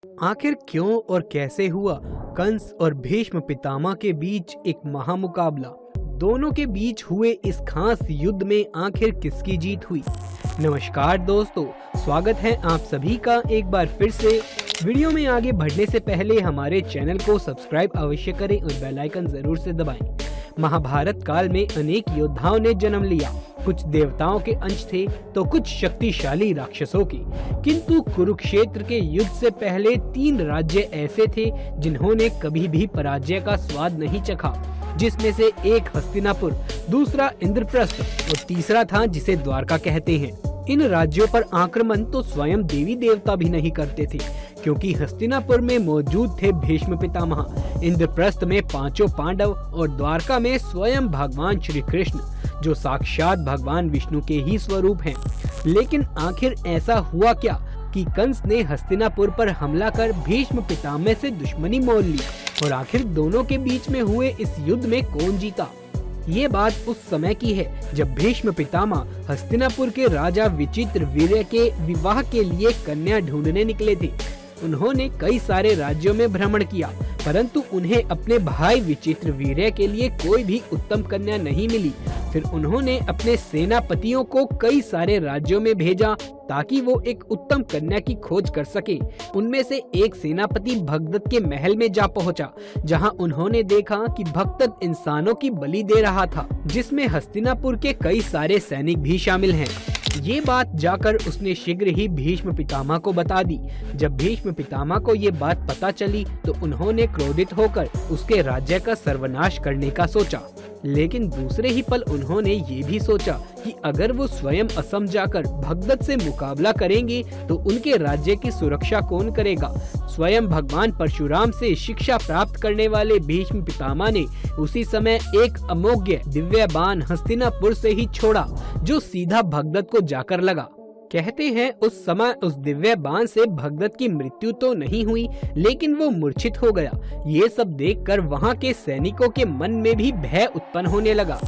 आखिर क्यों और कैसे हुआ कंस और भीष्म पितामह के बीच एक महामुकाबला? दोनों के बीच हुए इस खास युद्ध में आखिर किसकी जीत हुई? नमस्कार दोस्तों, स्वागत है आप सभी का एक बार फिर से। वीडियो में आगे बढ़ने से पहले हमारे चैनल को सब्सक्राइब अवश्य करें और बेल आइकन जरूर से दबाएं। महाभारत काल में अनेक योद्धाओं ने जन्म लिया। कुछ देवताओं के अंश थे तो कुछ शक्तिशाली राक्षसों के। किंतु कुरुक्षेत्र के युद्ध से पहले 3 राज्य ऐसे थे जिन्होंने कभी भी पराजय का स्वाद नहीं चखा, जिसमें से एक हस्तिनापुर, दूसरा इंद्रप्रस्थ और तीसरा था जिसे द्वारका कहते हैं। इन राज्यों पर आक्रमण तो स्वयं देवी देवता भी नहीं करते थे, क्योंकि हस्तिनापुर में मौजूद थे भीष्म पितामह, इंद्रप्रस्थ में 5 पांडव और द्वारका में स्वयं भगवान श्री कृष्ण, जो साक्षात भगवान विष्णु के ही स्वरूप हैं। लेकिन आखिर ऐसा हुआ क्या कि कंस ने हस्तिनापुर पर हमला कर भीष्म पितामह से दुश्मनी मोल ली, और आखिर दोनों के बीच में हुए इस युद्ध में कौन जीता? ये बात उस समय की है जब भीष्म पितामह हस्तिनापुर के राजा विचित्रवीर्य के विवाह के लिए कन्या ढूंढने निकले थे। उन्होंने कई सारे राज्यों में भ्रमण किया, परंतु उन्हें अपने भाई विचित्रवीर्य के लिए कोई भी उत्तम कन्या नहीं मिली। फिर उन्होंने अपने सेनापतियों को कई सारे राज्यों में भेजा ताकि वो एक उत्तम कन्या की खोज कर सके। उनमें से एक सेनापति भगदत्त के महल में जा पहुंचा, जहां उन्होंने देखा कि भगदत्त इंसानों की बलि दे रहा था, जिसमें हस्तिनापुर के कई सारे सैनिक भी शामिल हैं। ये बात जाकर उसने शीघ्र ही भीष्म पितामह को बता दी। जब भीष्म पितामह को ये बात पता चली तो उन्होंने क्रोधित होकर उसके राज्य का सर्वनाश करने का सोचा। लेकिन दूसरे ही पल उन्होंने ये भी सोचा कि अगर वो स्वयं असम जाकर भगदत्त से मुकाबला करेंगे तो उनके राज्य की सुरक्षा कौन करेगा? स्वयं भगवान परशुराम से शिक्षा प्राप्त करने वाले भीष्म पितामह ने उसी समय एक अमोघ्य दिव्य बाण हस्तिनापुर से ही छोड़ा, जो सीधा भगदत्त को जाकर लगा। कहते हैं उस समय उस दिव्य बाण से भगदत्त की मृत्यु तो नहीं हुई, लेकिन वो मूर्छित हो गया। ये सब देखकर वहाँ के सैनिकों के मन में भी भय उत्पन्न होने लगा।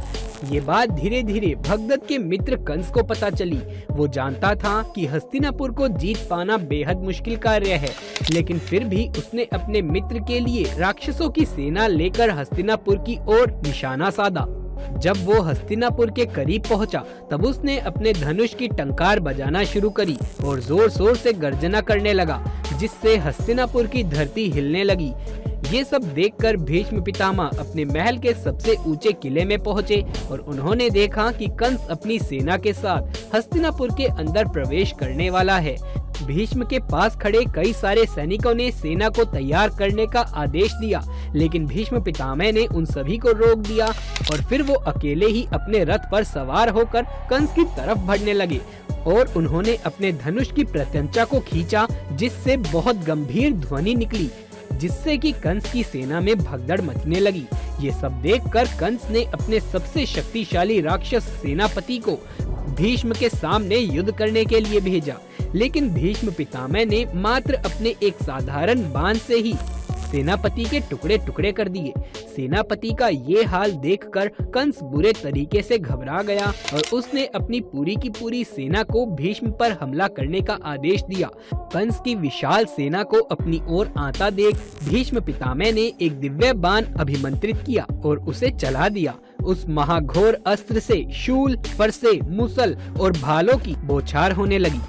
ये बात धीरे धीरे भगदत्त के मित्र कंस को पता चली। वो जानता था कि हस्तिनापुर को जीत पाना बेहद मुश्किल कार्य है, लेकिन फिर भी उसने अपने मित्र के लिए राक्षसों की सेना लेकर हस्तिनापुर की ओर निशाना साधा। जब वो हस्तिनापुर के करीब पहुंचा, तब उसने अपने धनुष की टंकार बजाना शुरू करी और जोर शोर से गर्जना करने लगा, जिससे हस्तिनापुर की धरती हिलने लगी। ये सब देखकर भीष्म पितामह अपने महल के सबसे ऊंचे किले में पहुंचे और उन्होंने देखा कि कंस अपनी सेना के साथ हस्तिनापुर के अंदर प्रवेश करने वाला है। भीष्म के पास खड़े कई सारे सैनिकों ने सेना को तैयार करने का आदेश दिया, लेकिन भीष्म पितामह ने उन सभी को रोक दिया और फिर वो अकेले ही अपने रथ पर सवार होकर कंस की तरफ बढ़ने लगे और उन्होंने अपने धनुष की प्रत्यंचा को खींचा, जिससे बहुत गंभीर ध्वनि निकली, जिससे कि कंस की सेना में भगदड़ मचने लगी। ये सब देखकर कंस ने अपने सबसे शक्तिशाली राक्षस सेनापति को भीष्म के सामने युद्ध करने के लिए भेजा, लेकिन भीष्म पितामह ने मात्र अपने एक साधारण बाण से ही सेनापति के टुकड़े टुकड़े कर दिए। सेनापति का ये हाल देखकर कंस बुरे तरीके से घबरा गया और उसने अपनी पूरी की पूरी सेना को भीष्म पर हमला करने का आदेश दिया। कंस की विशाल सेना को अपनी ओर आता देख भीष्म पितामह ने एक दिव्य बाण अभिमंत्रित किया और उसे चला दिया। उस महाघोर अस्त्र से शूल, फरसे, मुसल और भालों की बौछार होने लगी,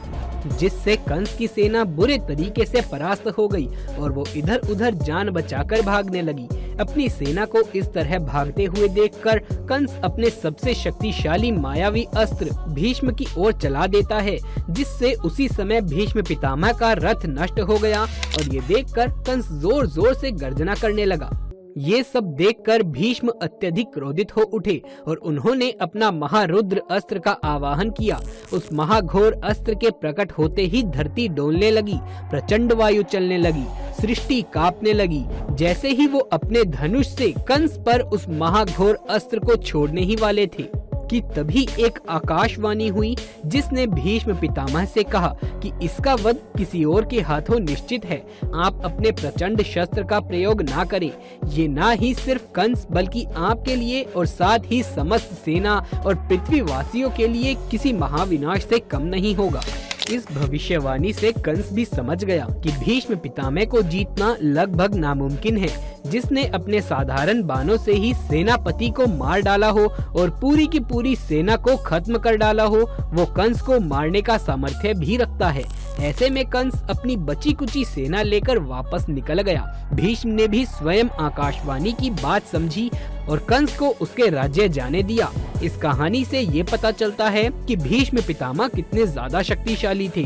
जिससे कंस की सेना बुरे तरीके से परास्त हो गई और वो इधर उधर जान बचाकर भागने लगी। अपनी सेना को इस तरह भागते हुए देखकर कंस अपने सबसे शक्तिशाली मायावी अस्त्र भीष्म की ओर चला देता है, जिससे उसी समय भीष्म पितामह का रथ नष्ट हो गया और ये देखकर कंस जोर जोर से गर्जना करने लगा। ये सब देखकर भीष्म अत्यधिक क्रोधित हो उठे और उन्होंने अपना महारुद्र अस्त्र का आवाहन किया। उस महाघोर अस्त्र के प्रकट होते ही धरती डोलने लगी, प्रचंड वायु चलने लगी, सृष्टि कांपने लगी। जैसे ही वो अपने धनुष से कंस पर उस महाघोर अस्त्र को छोड़ने ही वाले थे कि तभी एक आकाशवाणी हुई, जिसने भीष्म पितामह से कहा कि इसका वध किसी और के हाथों निश्चित है। आप अपने प्रचंड शस्त्र का प्रयोग ना करें। ये ना ही सिर्फ कंस बल्कि आपके लिए और साथ ही समस्त सेना और पृथ्वीवासियों के लिए किसी महाविनाश से कम नहीं होगा। इस भविष्यवाणी से कंस भी समझ गया कि भीष्म पितामह को जीतना लगभग नामुमकिन है, जिसने अपने साधारण बाणों से ही सेनापति को मार डाला हो और पूरी की पूरी सेना को खत्म कर डाला हो, वो कंस को मारने का सामर्थ्य भी रखता है। ऐसे में कंस अपनी बची कुची सेना लेकर वापस निकल गया। भीष्म ने भी स्वयं आकाशवाणी की बात समझी और कंस को उसके राज्य जाने दिया। इस कहानी से ये पता चलता है कि भीष्म पितामह कितने ज्यादा शक्तिशाली थे,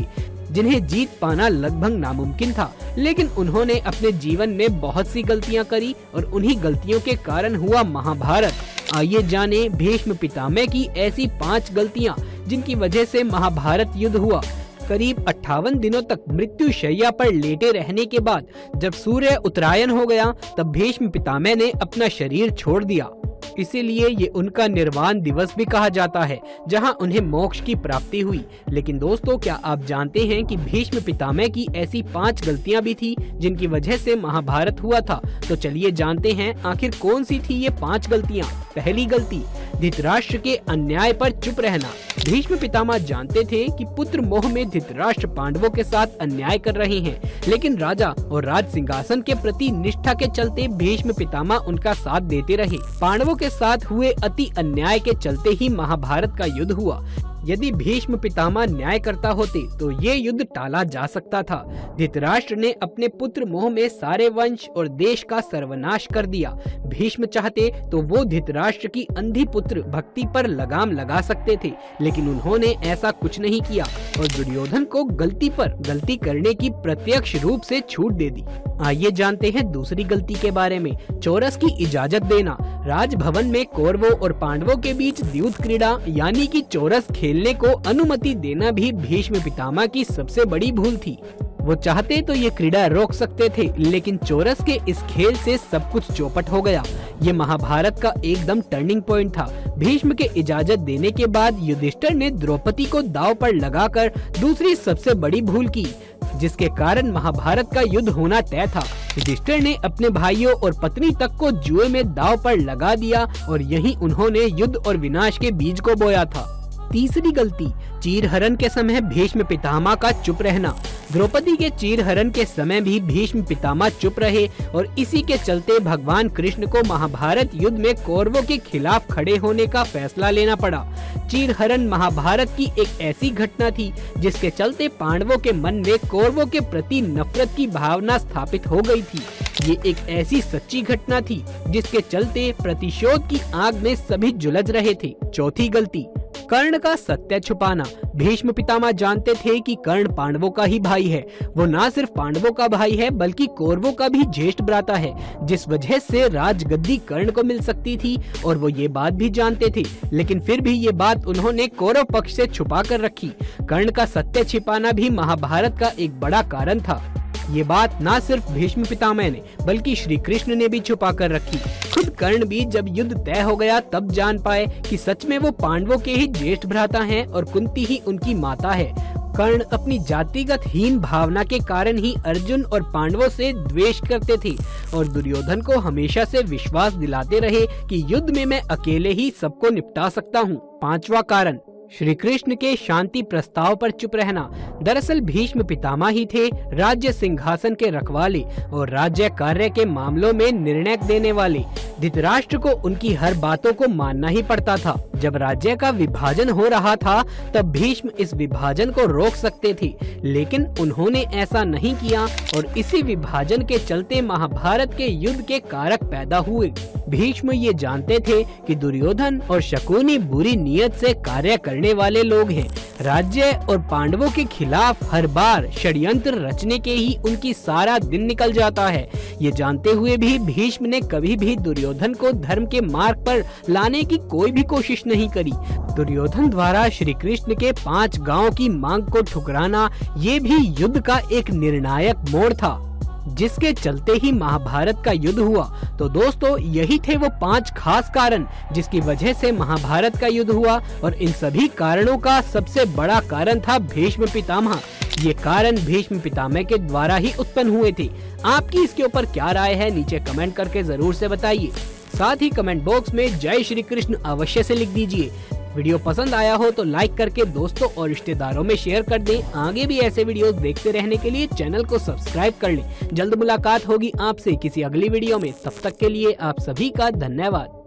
जिन्हें जीत पाना लगभग नामुमकिन था, लेकिन उन्होंने अपने जीवन में बहुत सी गलतियां करी और उन्हीं गलतियों के कारण हुआ महाभारत। आइए जाने भीष्म पितामह की ऐसी 5 गलतियां जिनकी वजह से महाभारत युद्ध हुआ। करीब 58 दिनों तक मृत्यु शैया पर लेटे रहने के बाद जब सूर्य उत्तरायण हो गया, तब भीष्म पितामह ने अपना शरीर छोड़ दिया। इसीलिए ये उनका निर्वाण दिवस भी कहा जाता है, जहां उन्हें मोक्ष की प्राप्ति हुई। लेकिन दोस्तों, क्या आप जानते हैं कि भीष्म पितामह की ऐसी 5 गलतियां भी थी जिनकी वजह से महाभारत हुआ था? तो चलिए जानते हैं आखिर कौन सी थी ये 5 गलतियां। पहली गलती, धृतराष्ट्र के अन्याय पर चुप रहना। भीष्म पितामह जानते थे कि पुत्र मोह में धृतराष्ट्र पांडवों के साथ अन्याय कर रहे हैं, लेकिन राजा और राज सिंहासन के प्रति निष्ठा के चलते भीष्म पितामह उनका साथ देते रहे। पांडवों के साथ हुए अति अन्याय के चलते ही महाभारत का युद्ध हुआ। यदि भीष्म पितामह न्याय करता होते तो ये युद्ध टाला जा सकता था। धृतराष्ट्र ने अपने पुत्र मोह में सारे वंश और देश का सर्वनाश कर दिया। भीष्म चाहते तो वो धृतराष्ट्र की अंधी पुत्र भक्ति पर लगाम लगा सकते थे, लेकिन उन्होंने ऐसा कुछ नहीं किया और दुर्योधन को गलती पर गलती करने की प्रत्यक्ष रूप से छूट दे दी। आइए जानते हैं दूसरी गलती के बारे में, चौरस की इजाजत देना। राजभवन में कौरवों और पांडवों के बीच द्यूत क्रीड़ा यानी कि चौरस खेलने को अनुमति देना भी भीष्म पितामह की सबसे बड़ी भूल थी। वो चाहते तो ये क्रीड़ा रोक सकते थे, लेकिन चौरस के इस खेल से सब कुछ चौपट हो गया। ये महाभारत का एकदम टर्निंग पॉइंट था। भीष्म के इजाजत देने के बाद युधिष्ठिर ने द्रौपदी को दांव पर लगाकर दूसरी सबसे बड़ी भूल की, जिसके कारण महाभारत का युद्ध होना तय था। युधिष्ठिर ने अपने भाइयों और पत्नी तक को जुए में दांव पर लगा दिया और यहीं उन्होंने युद्ध और विनाश के बीज को बोया था। तीसरी गलती, चीरहरण के समय भीष्म पितामह का चुप रहना। द्रौपदी के चीरहरण के समय भी भीष्म पितामह चुप रहे और इसी के चलते भगवान कृष्ण को महाभारत युद्ध में कौरवों के खिलाफ खड़े होने का फैसला लेना पड़ा। चीरहरण महाभारत की एक ऐसी घटना थी जिसके चलते पांडवों के मन में कौरवों के प्रति नफरत की भावना स्थापित हो गई थी। ये एक ऐसी सच्ची घटना थी जिसके चलते प्रतिशोध की आग में सभी जुलझ रहे थे। चौथी गलती, कर्ण का सत्य छुपाना। भीष्म पितामह जानते थे कि कर्ण पांडवों का ही भाई है। वो न सिर्फ पांडवों का भाई है बल्कि कौरवों का भी ज्येष्ठ भ्राता है, जिस वजह से राजगद्दी कर्ण को मिल सकती थी और वो ये बात भी जानते थे, लेकिन फिर भी ये बात उन्होंने कौरव पक्ष से छुपा कर रखी। कर्ण का सत्य छिपाना भी महाभारत का एक बड़ा कारण था। ये बात न सिर्फ भीष्म पितामह ने बल्कि श्री कृष्ण ने भी छुपा कर रखी। खुद कर्ण भी जब युद्ध तय हो गया तब जान पाए कि सच में वो पांडवों के ही ज्येष्ठ भ्राता हैं और कुंती ही उनकी माता है। कर्ण अपनी जातिगत हीन भावना के कारण ही अर्जुन और पांडवों से द्वेष करते थे और दुर्योधन को हमेशा से विश्वास दिलाते रहे कि युद्ध में मैं अकेले ही सबको निपटा सकता हूँ। पांचवा कारण, श्री कृष्ण के शांति प्रस्ताव पर चुप रहना। दरअसल भीष्म पितामह ही थे राज्य सिंहासन के रखवाले और राज्य कार्य के मामलों में निर्णय देने वाले। धृतराष्ट्र को उनकी हर बातों को मानना ही पड़ता था। जब राज्य का विभाजन हो रहा था तब भीष्म इस विभाजन को रोक सकते थे, लेकिन उन्होंने ऐसा नहीं किया और इसी विभाजन के चलते महाभारत के युद्ध के कारक पैदा हुए। भीष्म ये जानते थे कि दुर्योधन और शकुनी बुरी नीयत से कार्य करने वाले लोग हैं। राज्य और पांडवों के खिलाफ हर बार षड्यंत्र रचने के ही उनकी सारा दिन निकल जाता है। ये जानते हुए भी भीष्म ने कभी भी दुर्योधन को धर्म के मार्ग पर लाने की कोई भी कोशिश नहीं करी। दुर्योधन द्वारा श्री कृष्ण के 5 गांवों की मांग को ठुकराना ये भी युद्ध का एक निर्णायक मोड़ था, जिसके चलते ही महाभारत का युद्ध हुआ। तो दोस्तों, यही थे वो 5 खास कारण जिसकी वजह से महाभारत का युद्ध हुआ और इन सभी कारणों का सबसे बड़ा कारण था भीष्म पितामह। ये कारण भीष्म पितामह के द्वारा ही उत्पन्न हुए थे। आपकी इसके ऊपर क्या राय है, नीचे कमेंट करके जरूर से बताइए। साथ ही कमेंट बॉक्स में जय श्री कृष्ण अवश्य से लिख दीजिए। वीडियो पसंद आया हो तो लाइक करके दोस्तों और रिश्तेदारों में शेयर कर दें। आगे भी ऐसे वीडियोस देखते रहने के लिए चैनल को सब्सक्राइब कर लें। जल्द मुलाकात होगी आपसे किसी अगली वीडियो में, तब तक के लिए आप सभी का धन्यवाद।